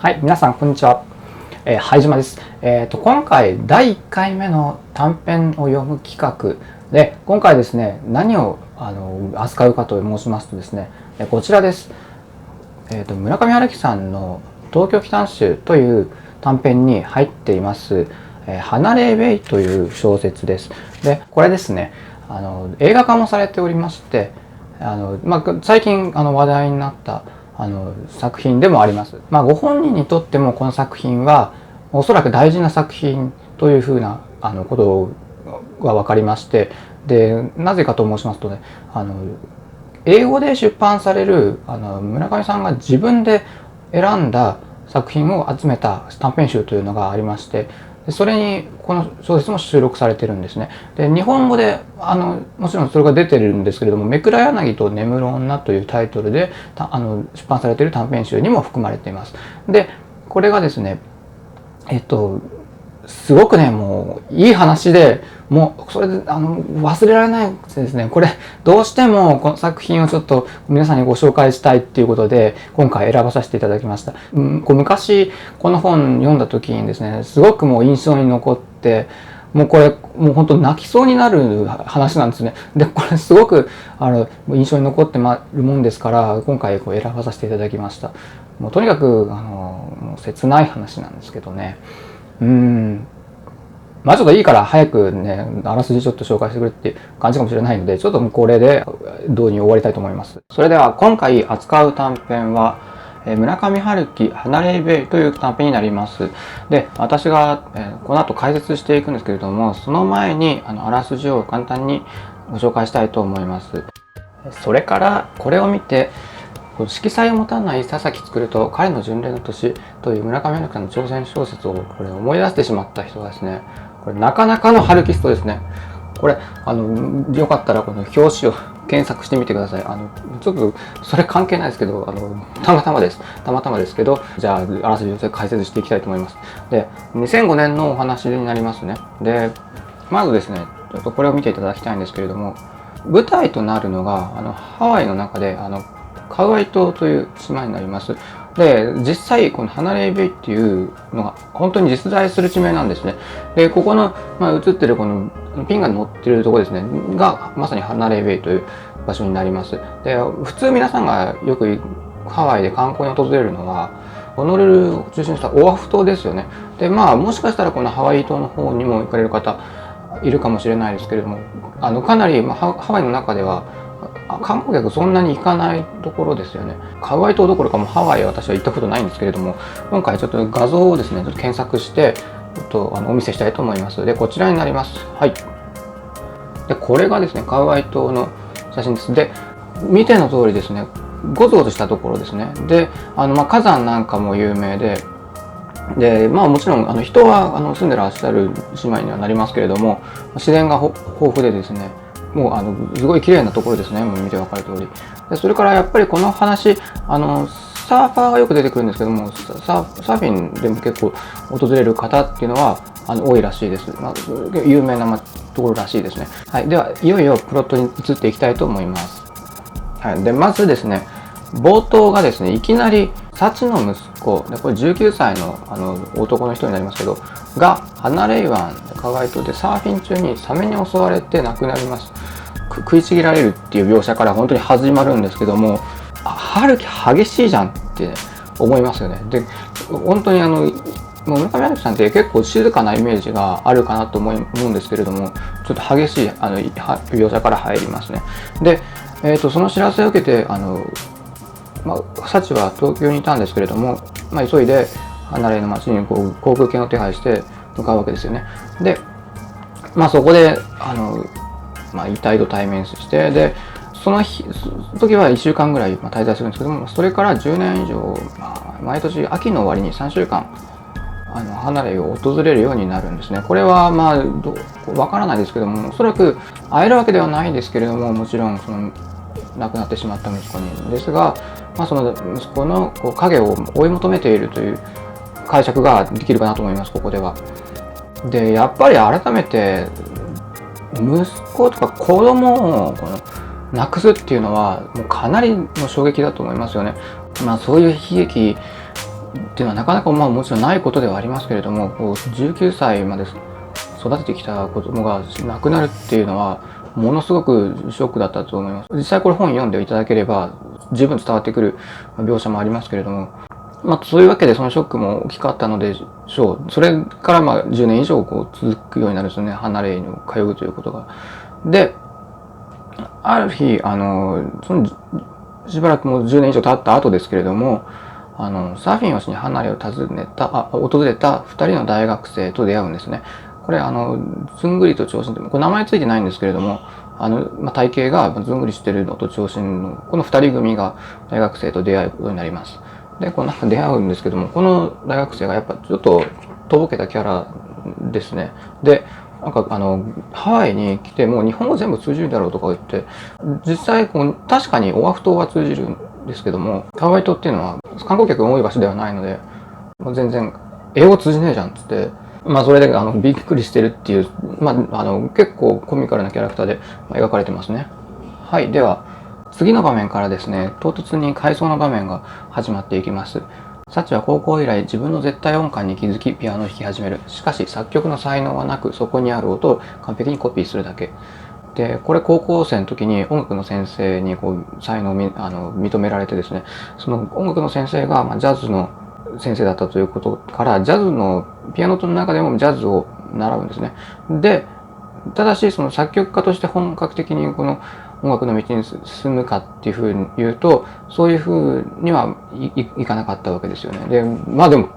はい、皆さんこんにちは。はいじまです。今回第1回目の短編を読む企画で、今回ですね、何を扱うかと申しますとですね、こちらです。村上春樹さんの東京奇譚集という短編に入っています、離れベイという小説です。で、これですね、映画化もされておりまして、最近話題になった作品でもあります。ご本人にとってもこの作品はおそらく大事な作品というふうなことが分かりまして、でなぜかと申しますとね、英語で出版される村上さんが自分で選んだ作品を集めた短編集というのがありまして、それにこの小説も収録されてるんですね。で日本語でもちろんそれが出てるんですけれども、めくら柳と眠る女というタイトルで出版されている短編集にも含まれています。でこれがですね、すごくね、もういい話で、もうそれで忘れられないですね。これどうしてもこの作品をちょっと皆さんにご紹介したいっていうことで今回選ばさせていただきました。昔この本読んだ時にですね、すごくもう印象に残って、もうこれもう本当泣きそうになる話なんですね。でこれすごく印象に残ってるもんですから、今回選ばさせていただきました。もうとにかくもう切ない話なんですけどね。ちょっといいから早くね、あらすじちょっと紹介してくれっていう感じかもしれないので、ちょっとこれで導入終わりたいと思います。それでは今回扱う短編は、村上春樹離れベイという短編になります。で、私がこの後解説していくんですけれども、その前にあらすじを簡単にご紹介したいと思います。それからこれを見て、色彩を持たない佐々木作と彼の巡礼の年という村上春樹さんの挑戦小説をこれ思い出してしまった人がですね、これなかなかの春キストですね。これよかったらこの表紙を検索してみてください。ちょっとそれ関係ないですけど、たまたまですけど、じゃああらすじを解説していきたいと思います。で、2005年のお話になりますね。で、まずですね、ちょっとこれを見ていただきたいんですけれども、舞台となるのがハワイの中でカウアイ島という島になります。で、実際この離れベイっていうのが本当に実在する地名なんですね。で、ここの、映ってるこのピンが乗ってるところですね、がまさに離れベイという場所になります。で、普通皆さんがよくハワイで観光に訪れるのは、ホノルルを中心にしたオアフ島ですよね。で、もしかしたらこのハワイ島の方にも行かれる方いるかもしれないですけれども、かなり、ハワイの中では観光客そんなに行かないところですよね。カウアイ島どころかもハワイは私は行ったことないんですけれども、今回ちょっと画像をですね、ちょっと検索してちょっとお見せしたいと思います。で、こちらになります。はい。で、これがですね、カウアイ島の写真です。で、見ての通りですね、ゴツゴツしたところですね。で、火山なんかも有名で、もちろん人は住んでらっしゃる島にはなりますけれども、自然が豊富でですね、もうすごい綺麗なところですね。もう見て分かる通り。でそれからやっぱりこの話、サーファーがよく出てくるんですけども、サーフィンでも結構訪れる方っていうのは多いらしいです。有名なところらしいですね。はい。では、いよいよプロットに移っていきたいと思います。はい。で、まずですね、冒頭がですね、いきなり、サチの息子、でこれ19歳の男の人になりますけど、が、離れ湾、カワイ島でサーフィン中にサメに襲われて亡くなります。食いちぎられるっていう描写から本当に始まるんですけども、春樹激しいじゃんって、思いますよね。で、本当に村上春樹さんって結構静かなイメージがあるかなと思うんですけれども、ちょっと激しい描写から入りますね。で、その知らせを受けてサチは東京にいたんですけれども、急いで離れの町に航空券を手配して向かうわけですよね。で、そこで遺体と対面して、でその時は1週間ぐらい滞在するんですけども、それから10年以上、毎年秋の終わりに3週間離れを訪れるようになるんですね。これはわからないですけども、おそらく会えるわけではないですけれども、もちろんその亡くなってしまった息子にですが、その息子の影を追い求めているという解釈ができるかなと思います、ここでは。で、やっぱり改めて息子とか子供をなくすっていうのはもうかなりの衝撃だと思いますよね。そういう悲劇っていうのはなかなかもちろんないことではありますけれども、こう19歳まで育ててきた子供が亡くなるっていうのはものすごくショックだったと思います。実際これ本読んでいただければ十分伝わってくる描写もありますけれども、そういうわけでそのショックも大きかったのでしょう。それから10年以上こう続くようになるんですよね。離れに通うということが。で、ある日、そのしばらくもう10年以上経った後ですけれども、サーフィンをしに離れを訪れた2人の大学生と出会うんですね。これ、ずんぐりと長身で、これ名前ついてないんですけれども、体型がずんぐりしてるのと長身の、この2人組が大学生と出会うことになります。で、こう出会うんですけども、この大学生がやっぱちょっととぼけたキャラですね。で、ハワイに来てもう日本語全部通じるだろうとか言って、実際確かにオアフ島は通じるんですけども、ハワイ島っていうのは観光客が多い場所ではないので、全然英語通じねえじゃんっつって、それでびっくりしてるっていう、結構コミカルなキャラクターで描かれてますね。はい、では次の場面からですね、唐突に回想の場面が始まっていきます。サチは高校以来自分の絶対音感に気づきピアノを弾き始める。しかし作曲の才能はなく、そこにある音を完璧にコピーするだけ。で、これ高校生の時に音楽の先生に才能を認められてですね、その音楽の先生がジャズの先生だったということから、ジャズのピアノの中でもジャズを習うんですね。で、ただしその作曲家として本格的にこの音楽の道に進むかっていうふうに言うと、そういうふうにはいかなかったわけですよね。で、でも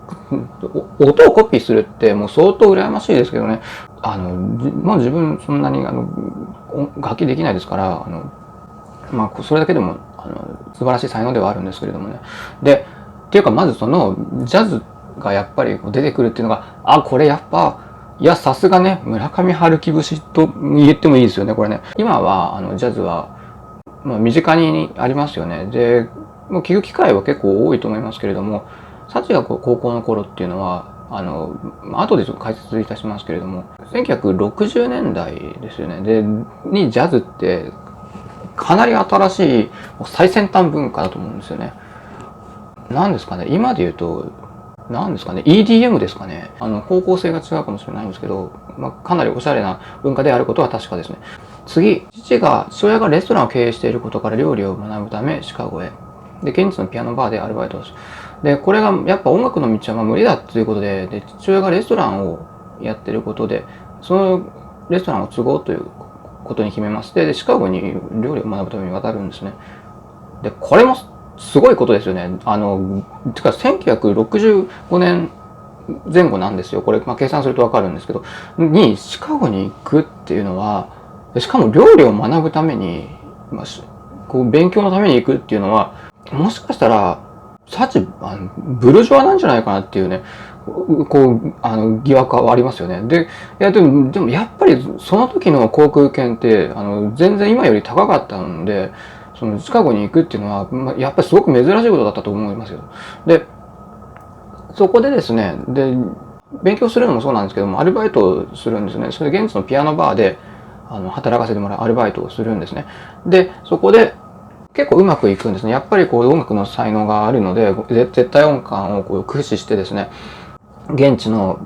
音をコピーするってもう相当羨ましいですけどね。自分そんなに楽器できないですから、それだけでも素晴らしい才能ではあるんですけれどもね。で、っていうかまずそのジャズがやっぱり出てくるっていうのが、これやっぱいや、さすがね、村上春樹節と言ってもいいですよね、これね。今は、ジャズは、身近にありますよね。で、もう聞く機会は結構多いと思いますけれども、サチが高校の頃っていうのは、後でちょっと解説いたしますけれども、1960年代ですよね。で、ジャズって、かなり新しい最先端文化だと思うんですよね。なんですかね、今で言うと、なんですかね、EDM ですかね。方向性が違うかもしれないんですけど、かなりおしゃれな文化であることは確かですね。次、父親がレストランを経営していることから料理を学ぶためシカゴへ。で、現地のピアノバーでアルバイトをし。で、これがやっぱ音楽の道は無理だということで、父親がレストランをやってることで、そのレストランを継ごうということに決めまして、で、シカゴに料理を学ぶために渡るんですね。で、これもすごいことですよね。てか1965年前後なんですよ。これ、計算するとわかるんですけど、シカゴに行くっていうのは、しかも料理を学ぶために、勉強のために行くっていうのは、もしかしたら、ブルジョワなんじゃないかなっていうね、疑惑はありますよね。で、でもやっぱりその時の航空券って、全然今より高かったので、そのシカゴに行くっていうのは、やっぱりすごく珍しいことだったと思いますよ。で、そこでですね、勉強するのもそうなんですけども、アルバイトをするんですね。それで現地のピアノバーで、働かせてもらうアルバイトをするんですね。で、そこで、結構うまくいくんですね。やっぱり音楽の才能があるので、絶対音感を駆使してですね、現地の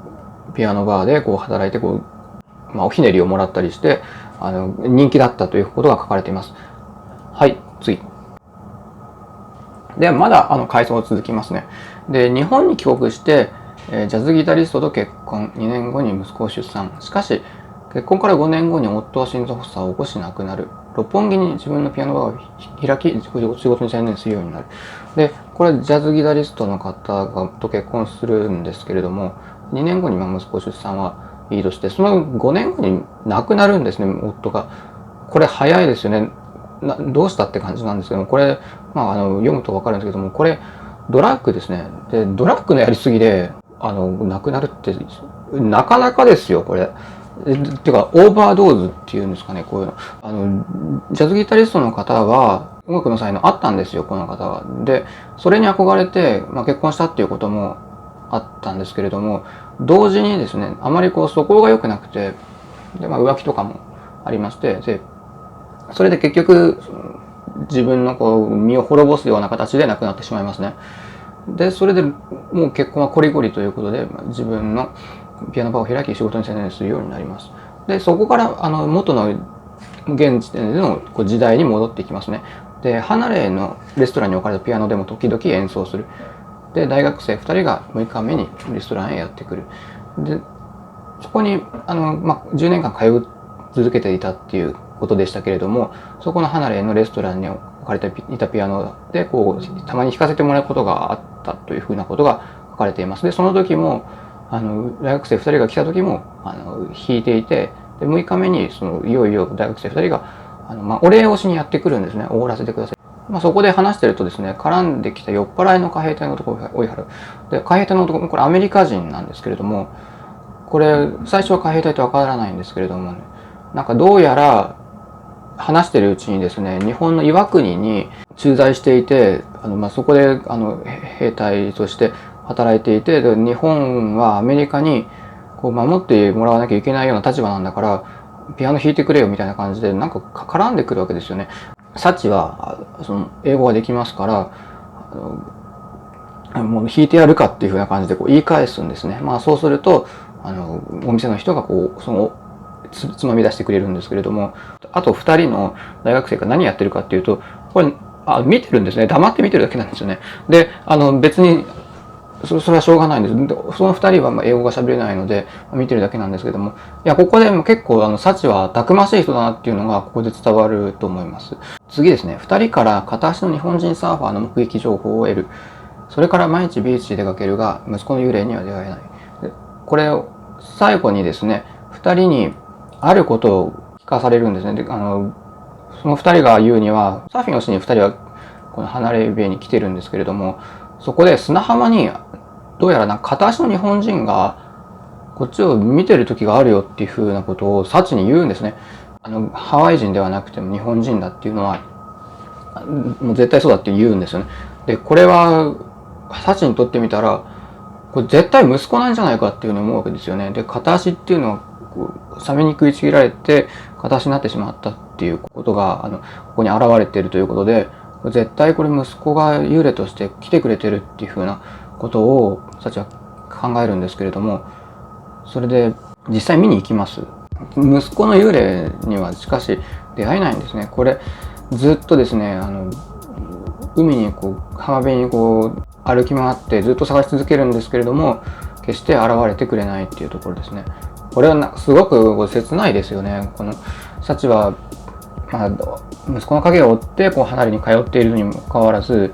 ピアノバーで働いておひねりをもらったりして、人気だったということが書かれています。はい、次。で、まだ回想続きますね。で、日本に帰国して、ジャズギタリストと結婚。2年後に息子を出産。しかし、結婚から5年後に夫は心臓発作を起こし亡くなる。六本木に自分のピアノバーを開き、仕事に専念するようになる。で、これジャズギタリストの方と結婚するんですけれども、2年後に息子出産はいいとして、その5年後に亡くなるんですね、夫が。これ早いですよね。どうしたって感じなんですけども、これ、読むと分かるんですけども、これ、ドラッグですね。で、ドラッグのやりすぎで、亡くなるって、なかなかですよ、これ。っていうか、オーバードーズっていうんですかね、こういうの。ジャズギタリストの方は、音楽の才能あったんですよ、この方は。で、それに憧れて、結婚したっていうこともあったんですけれども、同時にですね、あまり素行が良くなくて、で、浮気とかもありまして、で、それで結局、自分の身を滅ぼすような形で亡くなってしまいますね。でそれでもう結婚はこりごりということで、自分のピアノバーを開き仕事に専念するようになります。でそこから元の現時点での時代に戻っていきますね。で離れのレストランに置かれたピアノでも時々演奏する。で大学生2人が6日目にレストランへやってくる。でそこに10年間通い続けていたっていうことでしたけれども、そこの離れのレストランに置かれていたピアノでたまに弾かせてもらうことがあったというふうなことが書かれています。でその時も大学生2人が来た時も弾いていて、で6日目にいよいよ大学生2人がお礼をしにやってくるんですね。おごらせてください。そこで話してるとですね、絡んできた酔っ払いの海兵隊の男を追い払う。で海兵隊の男、これアメリカ人なんですけれども、これ最初は海兵隊とわからないんですけれども、ね、なんかどうやら話してるうちにですね、日本の岩国に駐在していて、そこで兵隊として働いていて、で日本はアメリカに守ってもらわなきゃいけないような立場なんだからピアノ弾いてくれよみたいな感じでなんか絡んでくるわけですよね。サチは英語ができますからもう弾いてやるかっていうふうな感じで言い返すんですね。そうするとお店の人がつまみ出してくれるんですけれども、あと2人の大学生が何やってるかっていうと、これ見てるんですね。黙って見てるだけなんですよね。で別にそれはしょうがないんです。その2人は英語が喋れないので見てるだけなんですけども、いやここでも結構サチはたくましい人だなっていうのがここで伝わると思います。次ですね、2人から片足の日本人サーファーの目撃情報を得る。それから毎日ビーチに出かけるが息子の幽霊には出会えない。でこれを最後にですね、2人にあることを聞かされるんですね。でその2人が言うには、サーフィンをしに2人はこの離れ部に来てるんですけれども、そこで砂浜にどうやら片足の日本人がこっちを見てる時があるよっていうふうなことをサチに言うんですね。ハワイ人ではなくても日本人だっていうのはもう絶対そうだって言うんですよね。でこれはサチにとってみたらこれ絶対息子なんじゃないかっていうふうに思うわけですよね。で片足っていうのはサメに食いちぎられて片足になってしまったっていうことがここに現れているということで、絶対これ息子が幽霊として来てくれてるっていうふうなことをサチは考えるんですけれども、それで実際見に行きます。息子の幽霊にはしかし出会えないんですね。これずっとですね海に浜辺に歩き回ってずっと探し続けるんですけれども、決して現れてくれないっていうところですね。これはすごく切ないですよね。このサチは息子の影を追って離れに通っているにもかかわらず、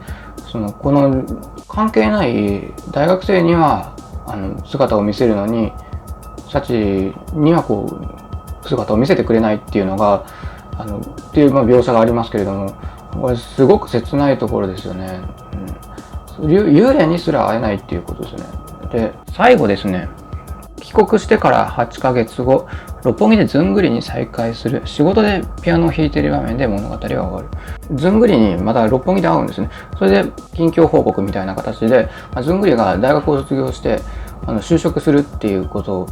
この関係ない大学生には姿を見せるのにサチには姿を見せてくれないっていうのがっていう描写がありますけれども、これすごく切ないところですよね。幽霊にすら会えないっていうことですね。で最後ですね、帰国してから8ヶ月後、六本木でずんぐりに再会する。仕事でピアノを弾いている場面で物語は終わる。ずんぐりにまた六本木で会うんですね。それで近況報告みたいな形で、ずんぐりが大学を卒業して就職するっていうことを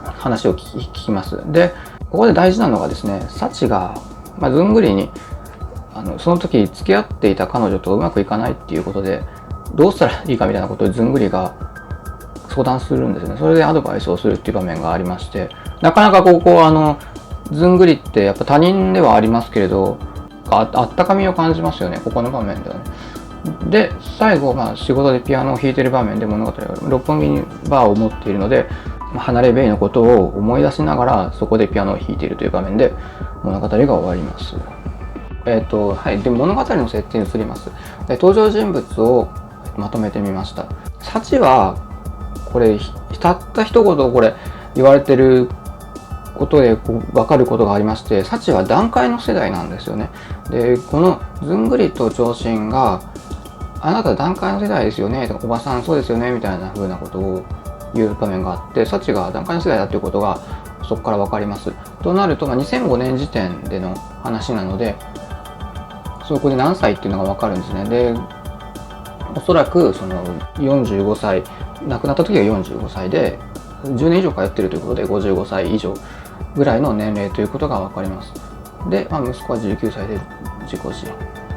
話を聞きます。でここで大事なのがですね、サチがずんぐりにその時付き合っていた彼女とうまくいかないっていうことでどうしたらいいかみたいなことをずんぐりが相談するんですね。それでアドバイスをするっていう場面がありまして、なかなかずんぐりってやっぱ他人ではありますけれどあったかみを感じますよね、ここの場面ではね。で最後仕事でピアノを弾いている場面で物語が六本木にバーを持っているので離れベイのことを思い出しながらそこでピアノを弾いているという場面で物語が終わります。はい、で物語の設定に移ります。登場人物をまとめてみました。サチはこれたった一言これ言われてることで分かることがありまして、サチは団塊の世代なんですよね。でこのずんぐりと長身があなた団塊の世代ですよねとかおばさんそうですよねみたいな風なことを言う場面があって、サチが団塊の世代だということがそこから分かります。となると、2005年時点での話なのでそこで何歳っていうのが分かるんですね。でおそらく45歳亡くなった時が45歳で10年以上通っているということで55歳以上ぐらいの年齢ということが分かります。で、息子は19歳で自己死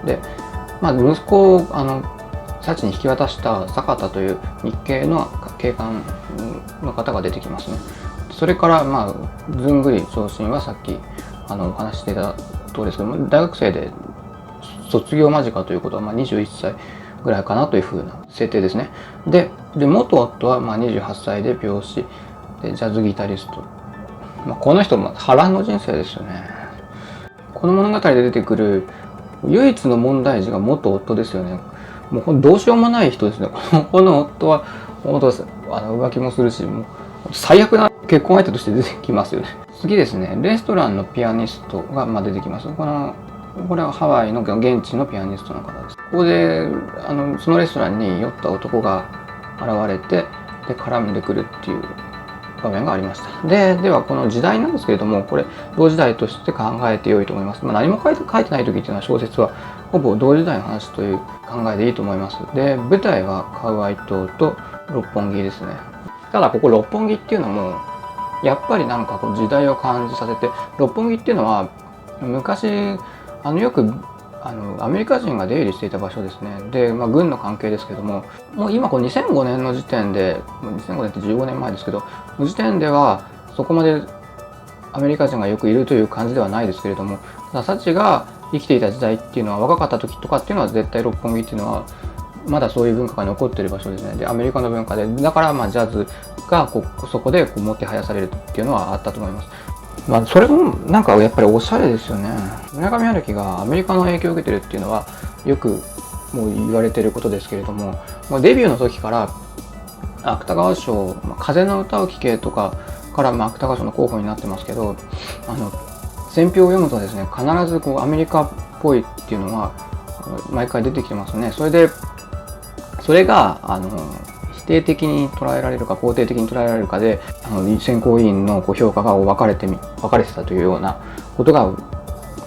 で、息子をサチに引き渡した坂田という日系の警官の方が出てきますね。それからずんぐり長身はさっきお話ししていた通りですけども、大学生で卒業間近ということは21歳ぐらいかなというふうな設定ですね。で元夫は28歳で病死でジャズギタリスト、この人も波乱の人生ですよね。この物語で出てくる唯一の問題児が元夫ですよね。もうどうしようもない人ですね。この夫は本当浮気もするし、もう最悪な結婚相手として出てきますよね。次ですね、レストランのピアニストが出てきます。これはハワイの現地のピアニストの方です。ここでそのレストランに酔った男が現れてで絡んでくるっていう場面がありました。ではこの時代なんですけれども、これ同時代として考えて良いと思います。何も書いてない時っていうのは小説はほぼ同時代の話という考えでいいと思います。で舞台はカウアイ島と六本木ですね。ただここ六本木っていうのもやっぱり時代を感じさせて、六本木っていうのは昔よくアメリカ人が出入りしていた場所ですね。で、軍の関係ですけども、もう今2005年の時点で、2005年って15年前ですけど、の時点ではそこまでアメリカ人がよくいるという感じではないですけれども、サチが生きていた時代っていうのは、若かった時とかっていうのは絶対六本木っていうのはまだそういう文化が残っている場所ですね。でアメリカの文化で、だからジャズがそこでもてはやされるっていうのはあったと思います。それもやっぱりおしゃれですよね。村上春樹がアメリカの影響を受けてるっていうのはよくもう言われていることですけれども、デビューの時から芥川賞「風の歌を聴け」とかから芥川賞の候補になってますけど、選評を読むとですね、必ずアメリカっぽいっていうのは毎回出てきてますね。それが否定的に捉えられるか肯定的に捉えられるかで選考委員の評価が分かれてたというようなことが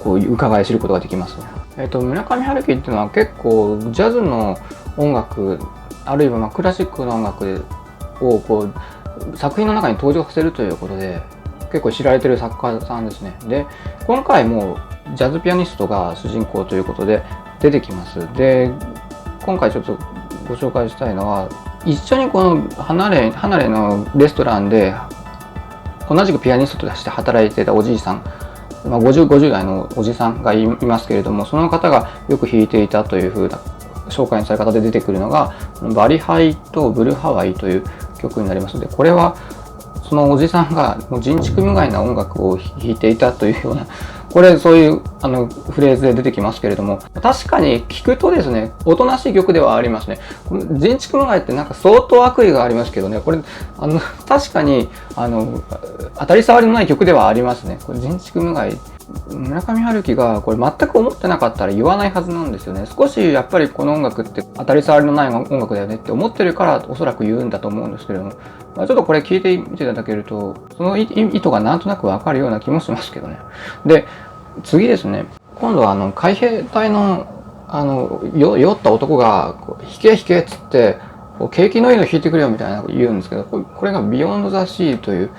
伺い知ることができますね。村上春樹っていうのは結構ジャズの音楽あるいはクラシックの音楽を作品の中に登場させるということで結構知られてる作家さんですね。で今回もジャズピアニストが主人公ということで出てきます。で今回ちょっとご紹介したいのは、一緒にこの離れのレストランで同じくピアニストとして働いていたおじいさん、50代のおじさんがいますけれども、その方がよく弾いていたという風な紹介のされ方で出てくるのがバリハイとブルーハワイという曲になりますので、これはそのおじさんが人畜無害な音楽を弾いていたというような、そういうフレーズで出てきますけれども、確かに聞くとですね、おとなしい曲ではありますね。人畜無害って相当悪意がありますけどね、これ確かに当たり障りのない曲ではありますね。これ人畜無害、村上春樹がこれ全く思ってなかったら言わないはずなんですよね。少しやっぱりこの音楽って当たり障りのない音楽だよねって思ってるからおそらく言うんだと思うんですけれども、ちょっとこれ聞いてみていただけるとその意図がなんとなくわかるような気もしますけどね。で次ですね、今度は海兵隊の酔った男が弾け弾けっつって景気のいいの弾いてくれよみたいな言うんですけど、これがビヨンドザシーという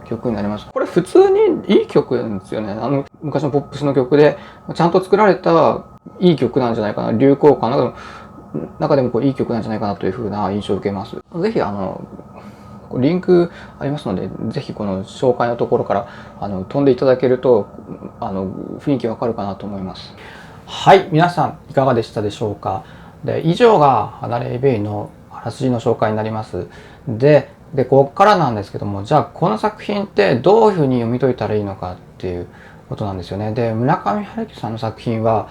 曲になります。これ普通にいい曲なんですよね。昔のポップスの曲でちゃんと作られたいい曲なんじゃないかな、流行歌の中でもいい曲なんじゃないかなというふうな印象を受けます。ぜひリンクありますので、ぜひこの紹介のところから飛んでいただけると雰囲気わかるかなと思います。はい、皆さんいかがでしたでしょうか。で以上が離れベイのあらすじの紹介になります。でここからなんですけども、じゃあこの作品ってどういうふうに読み解いたらいいのかっていうことなんですよね。で村上春樹さんの作品は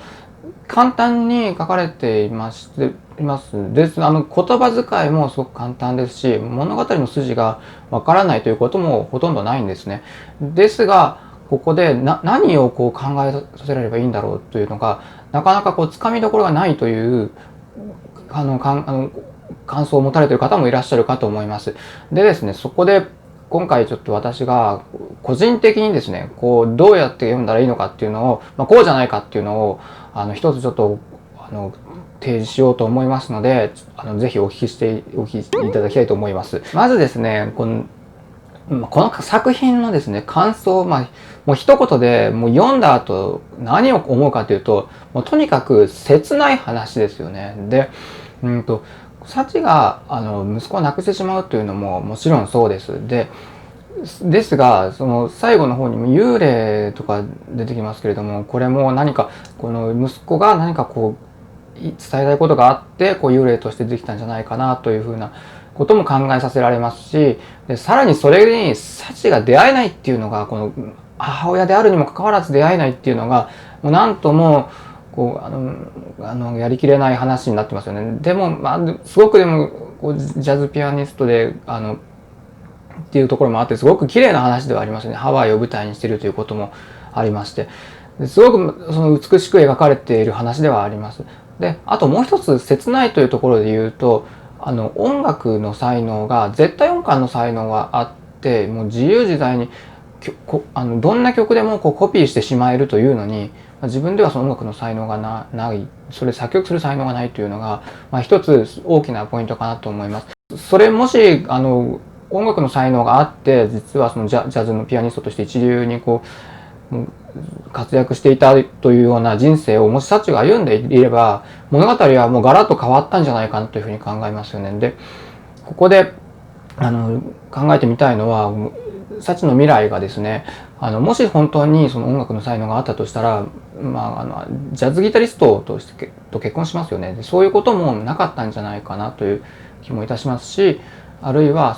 簡単に書かれています。で言葉遣いもすごく簡単ですし、物語の筋がわからないということもほとんどないんですね。ですがここで何を考えさせられればいいんだろうというのがなかなかつかみどころがないという感想を持たれている方もいらっしゃるかと思います。でですね、そこで今回ちょっと私が個人的にですね、どうやって読んだらいいのかっていうのを、こうじゃないかっていうのを一つちょっと提示しようと思いますので、ぜひお聞きいただきたいと思います。まずですね、この作品のですね感想、もう一言でもう読んだ後何を思うかというと、もうとにかく切ない話ですよね。でサチが息子を亡くしてしまうというのももちろんそうです。ですが、その最後の方にも幽霊とか出てきますけれども、これも何かこの息子が何かこう伝えたいことがあってこう幽霊として出てきたんじゃないかなというふうなことも考えさせられますし、でさらにそれにサチが出会えないっていうのが、この母親であるにもかかわらず出会えないっていうのが、もうなんともこうやりきれない話になってますよね。でも、すごくでもこうジャズピアニストでっていうところもあって、すごく綺麗な話ではありますね。ハワイを舞台にしているということもありまして、すごくその美しく描かれている話ではあります。で、あともう一つ切ないというところで言うと、音楽の才能が、絶対音感の才能があって、もう自由自在にどんな曲でもこうコピーしてしまえるというのに、自分ではその音楽の才能がない、それ作曲する才能がないというのが、一つ大きなポイントかなと思います。それもし音楽の才能があって、実はそのジャズのピアニストとして一流にこう活躍していたというような人生をもしサチが歩んでいれば、物語はもうガラッと変わったんじゃないかなというふうに考えますよね。で、ここで考えてみたいのは、サチの未来がですね、もし本当にその音楽の才能があったとしたら、ジャズギタリストとして結婚しますよね。で、そういうこともなかったんじゃないかなという気もいたしますし、あるいは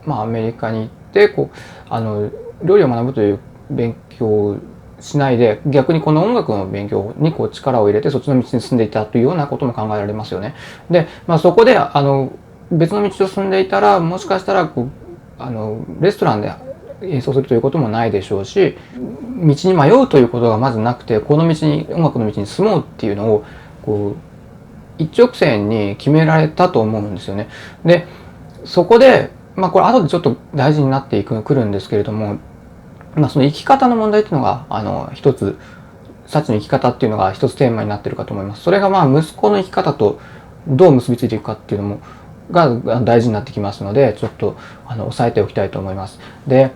アメリカに行って料理を学ぶという勉強をしないで、逆にこの音楽の勉強にこう力を入れてそっちの道に進んでいたというようなことも考えられますよね。で、そこで別の道を進んでいたら、もしかしたらレストランで演奏するということもないでしょうし、道に迷うということがまずなくて、この道に音楽の道に進もうっていうのをこう一直線に決められたと思うんですよね。で、そこでこれ後でちょっと大事になってくるんですけれども、その生き方の問題っていうのが一つ、サチの生き方っていうのが一つテーマになっているかと思います。それが息子の生き方とどう結びついていくかっていうのもが大事になってきますので、ちょっと押さえておきたいと思います。で、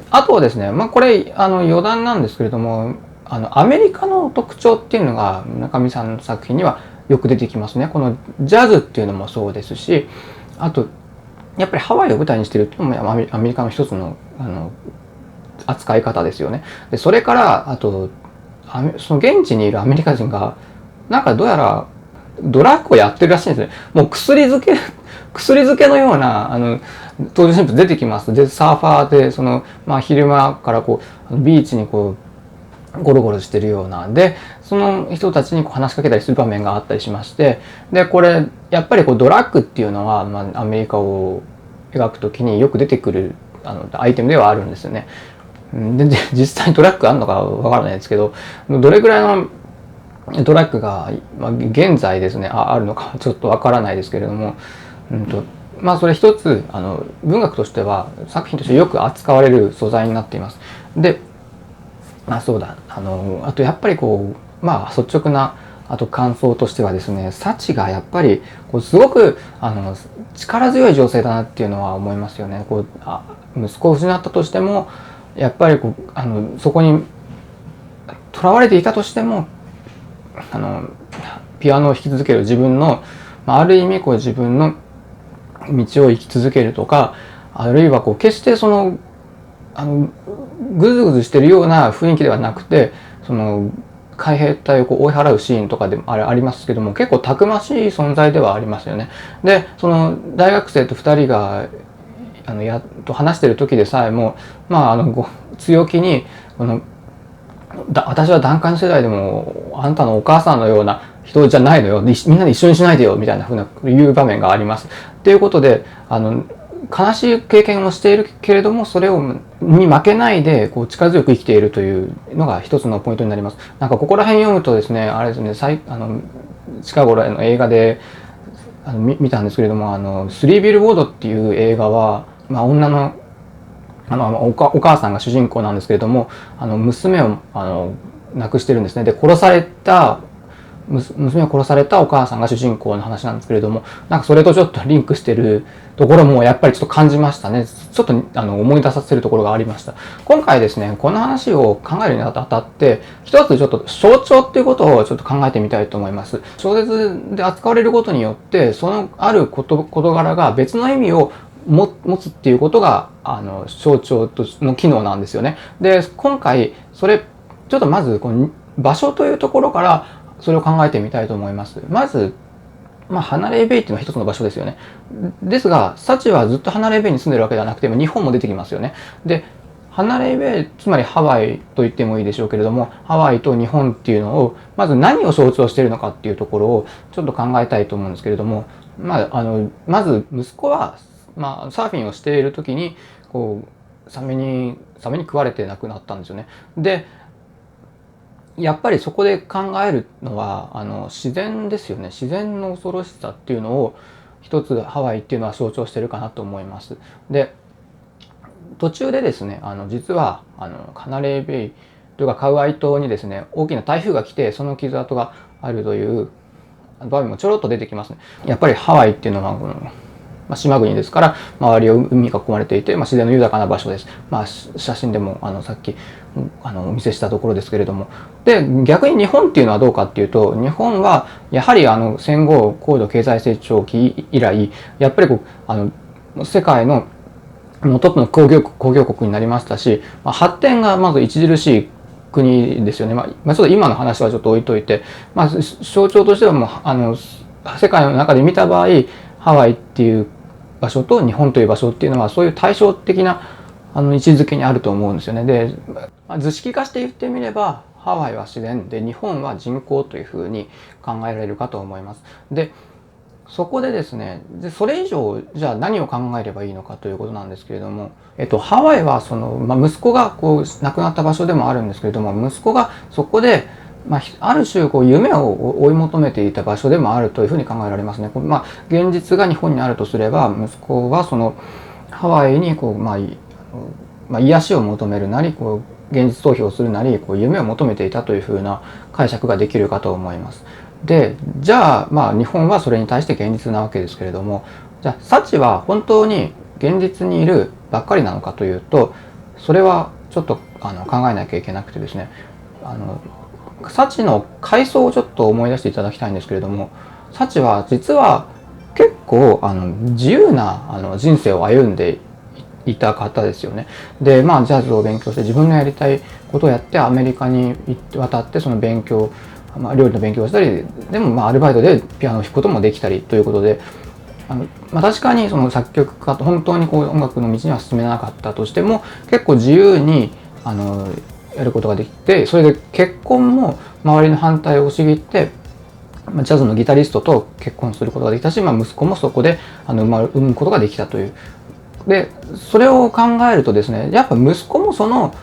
あとはですね、これ余談なんですけれども、アメリカの特徴っていうのが村上さんの作品にはよく出てきますね。このジャズっていうのもそうですし、あとやっぱりハワイを舞台にしているっていうのもアメリカの一つの扱い方ですよね。で、それからあとその現地にいるアメリカ人がなんかどうやらドラッグをやってるらしいんですね。もう薬漬けのような登場人物出てきます。で、サーファーで昼間からビーチにゴロゴロしてるようなで、その人たちに話しかけたりする場面があったりしまして、で、これやっぱりドラッグっていうのは、アメリカを描くときによく出てくるアイテムではあるんですよね。で、実際にドラッグあるのかわからないですけど、どれぐらいのドラッグが、現在ですね あるのかちょっとわからないですけれども、それ一つ文学としては作品としてよく扱われる素材になっています。で、そうだ、あとやっぱり率直な感想としてはですね、サチがやっぱりすごく力強い女性だなっていうのは思いますよね。息子を失ったとしてもやっぱりそこにとらわれていたとしてもピアノを弾き続ける自分の、ある意味自分の道を生き続けるとか、あるいは決してぐずぐずしてるような雰囲気ではなくて、海兵隊を追い払うシーンとかでもありますけども、結構たくましい存在ではありますよね。で、その大学生と2人がやっと話してる時でさえも、強気に私は団塊の世代でもあんたのお母さんのような人じゃないのよ、みんなで一緒にしないでよみたいな風な言う場面があります。っていうことで悲しい経験をしているけれども、それに負けないで力強く生きているというのが一つのポイントになります。なんかここら辺読むとですね、あれですね、近頃の映画で見たんですけれども、スリービルボードっていう映画は、女のお母さんが主人公なんですけれども、娘を亡くしてるんですね。で、殺された娘を殺されたお母さんが主人公の話なんですけれども、なんかそれとちょっとリンクしてるところもやっぱりちょっと感じましたね。ちょっと思い出させるところがありました。今回ですね、この話を考えるにあたって、一つちょっと象徴っていうことをちょっと考えてみたいと思います。小説で扱われることによって、そのある事柄が別の意味を持つっていうことが、象徴の機能なんですよね。で、今回、ちょっとまず、場所というところから、それを考えてみたいと思います。まず、ハナレーベイっていうのは一つの場所ですよね。ですが、サチはずっとハナレーベイに住んでるわけではなくて、日本も出てきますよね。で、ハナレーベイ、つまりハワイと言ってもいいでしょうけれども、ハワイと日本っていうのを、まず何を象徴しているのかっていうところをちょっと考えたいと思うんですけれども、まず息子は、サーフィンをしている時に、サメに食われて亡くなったんですよね。で、やっぱりそこで考えるのは自然ですよね。自然の恐ろしさっていうのを一つハワイっていうのは象徴してるかなと思います。で、途中でですね、実はカナレーベイというかカウアイ島にですね、大きな台風が来てその傷跡があるという場面もちょろっと出てきますね。やっぱりハワイっていうのは島国ですから周りを海に囲まれていて、自然の豊かな場所です。写真でもさっきお見せしたところですけれども、で逆に日本っていうのはどうかっていうと、日本はやはり戦後高度経済成長期以来やっぱり世界のトップの工業国になりましたし、発展がまず著しい国ですよね。ちょっと今の話はちょっと置いといて、象徴としてはもう世界の中で見た場合、ハワイっていう場所と日本という場所っていうのはそういう対照的な位置づけにあると思うんですよね。で、図式化して言ってみればハワイは自然で日本は人口というふうに考えられるかと思います。で、そこでですね、それ以上じゃあ何を考えればいいのかということなんですけれども、ハワイは息子が亡くなった場所でもあるんですけれども、息子がそこである種夢を追い求めていた場所でもあるというふうに考えられますね。現実が日本にあるとすれば、息子はそのハワイに癒しを求めるなり現実逃避をするなり夢を求めていたというふうな解釈ができるかと思います。で、じゃあ日本はそれに対して現実なわけですけれども、じゃあサチは本当に現実にいるばっかりなのかというと、それはちょっと考えなきゃいけなくてですね、サチの回想をちょっと思い出していただきたいんですけれども、サチは実は結構自由な人生を歩んでいた方ですよね。で、ジャズを勉強して自分のやりたいことをやってアメリカに渡ってその勉強、料理の勉強をしたり、でもアルバイトでピアノを弾くこともできたりということで、確かにその作曲家と本当に音楽の道には進めなかったとしても結構自由にやることができて、それで結婚も周りの反対を押し切ってジャズのギタリストと結婚することができたし、息子もそこで産むことができたという。で、それを考えるとですね、やっぱ息子もその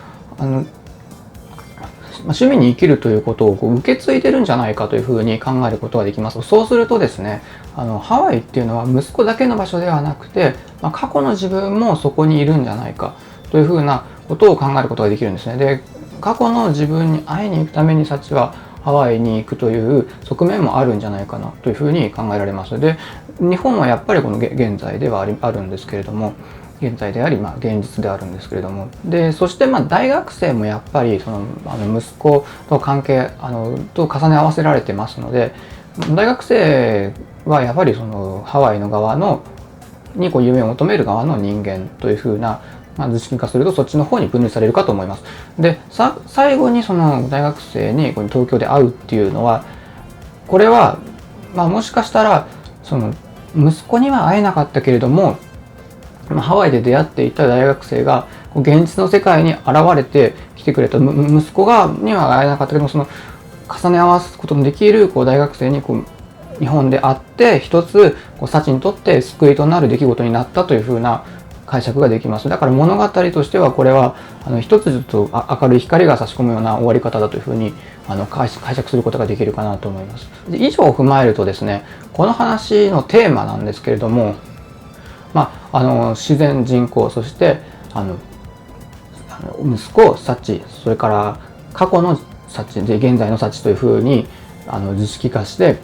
趣味に生きるということを受け継いでるんじゃないかというふうに考えることができます。そうするとですね、ハワイっていうのは息子だけの場所ではなくて、過去の自分もそこにいるんじゃないかというふうなことを考えることができるんですね。で、過去の自分に会いに行くためにサチはハワイに行くという側面もあるんじゃないかなというふうに考えられます。で、日本はやっぱりこの現在ではあるんですけれども、現在であり、現実であるんですけれども、でそして大学生もやっぱりその息子と関係と重ね合わせられてますので、大学生はやっぱりそのハワイの側に夢を求める側の人間というふうな、図式化するとそっちの方に分類されるかと思います。で、最後にその大学生に東京で会うっていうのは、これはもしかしたらその息子には会えなかったけれども、ハワイで出会っていた大学生が現実の世界に現れてきてくれた、息子には会えなかったけども、その重ね合わすことのできる大学生に日本で会って一つサチにとって救いとなる出来事になったというふうな解釈ができます。だから物語としてはこれは一つちょっと明るい光が差し込むような終わり方だというふうに解釈することができるかなと思います。以上を踏まえるとですね、この話のテーマなんですけれども、自然人口、そして息子サチ、それから過去のサチで現在のサチというふうに図式化して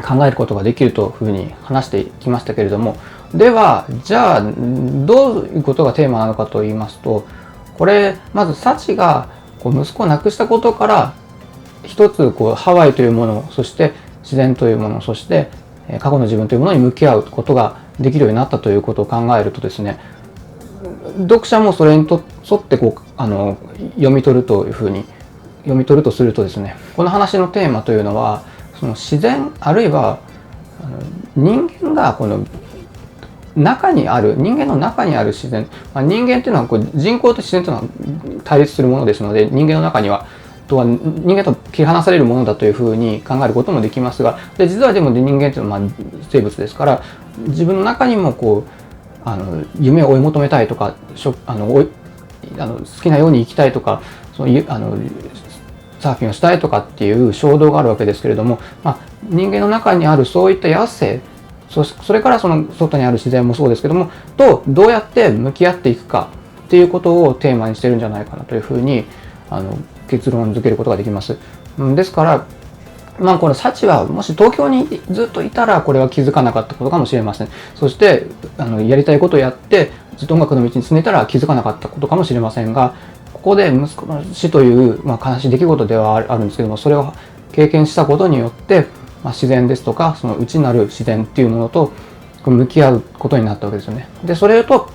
考えることができるというふうに話してきましたけれども、ではじゃあどういうことがテーマなのかと言いますと、これまずサチが息子を亡くしたことから一つハワイというもの、そして自然というもの、そして過去の自分というものに向き合うことができるようになったということを考えるとですね、読者もそれに沿って読み取るというふうに読み取るとするとですね、この話のテーマというのはその自然、あるいは人間が人間の中にある自然、人間というのは人口と自然というのは対立するものですので、人間の中には人間と切り離されるものだというふうに考えることもできますが、実はでも人間というのは生物ですから、自分の中にも夢を追い求めたいとか、好きなように生きたいとか、サーフィンをしたいとかっていう衝動があるわけですけれども、人間の中にあるそういった野生、それからその外にある自然もそうですけどもとどうやって向き合っていくかっていうことをテーマにしてるんじゃないかなというふうに結論付けることができます。ですからこのサチはもし東京にずっといたらこれは気づかなかったことかもしれません。そしてやりたいことをやってずっと音楽の道に進んでいたら気づかなかったことかもしれませんが、ここで息子の死という、悲しい出来事ではあるんですけども、それを経験したことによって自然ですとかその内なる自然っていうものと向き合うことになったわけですよね。でそれと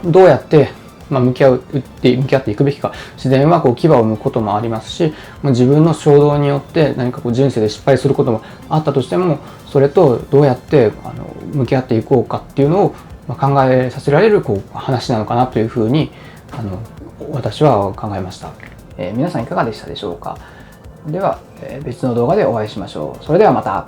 どうやって向き合っていくべきか。自然は牙を剥くこともありますし、自分の衝動によって何か人生で失敗することもあったとしても、それとどうやって向き合っていこうかっていうのを考えさせられる話なのかなというふうに私は考えました。皆さんいかがでしたでしょうか。では別の動画でお会いしましょう。それではまた。